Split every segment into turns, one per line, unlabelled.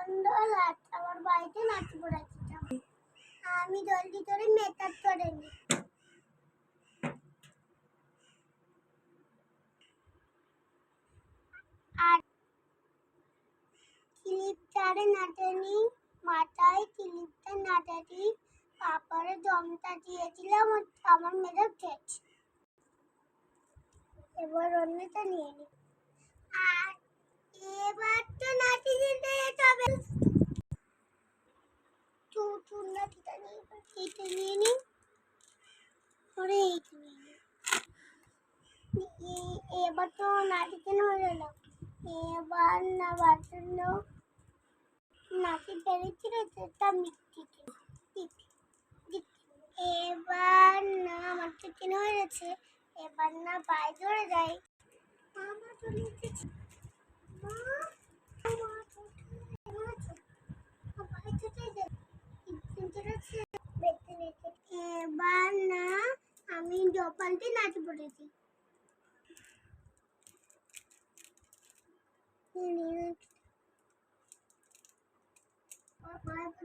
মন্ডল আর আমার বাড়িতে নাচি পড়াচ্ছিলাম। আমি জলদি করে মেকআপ করে নি। আর ক্লিপটারে নাচানি, মাথায় ক্লিপটা নাচানি, তারপরে দমটা দিয়েছিলাম আমার মেকআপ শেষ। এবার অন্যটা নিয়ে নি। আর এবার তো নাচি দিতে হবে। চুল নাচিটা নিয়ে এইটা নিয়ে নি। পরে এইটা নিয়ে নি। এবার তো নাচিতে হয়ে গেল। এবার না বাজন্য নাচি পেরেছিল সেটা মিষ্টিকে। এবার না আমার চিকেন হয়ে গেছে। এবার না পায়ে ধরে যায়। মামা চলে এসেছে। এবার না আমি জপালতে নাচি পড়েছি।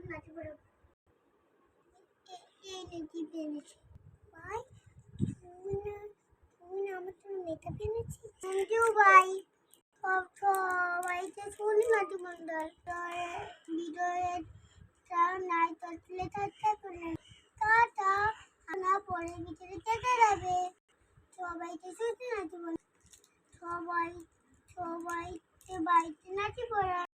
নাচি পড়ে এই নাচি পেরেছি ভাই। তুমি আমার জন্য মেকআপ এনেছি। থ্যাংক ইউ ভাই। সবাইকে শুনি নাচি মন্ডল ভিডিওটা নাই করলে টাটা। না পরে ভিতরে যেতে যাবে। সবাইকে শুনি নাচি মন্ডল। সবাইকে বাড়িতে নাচি পড়া।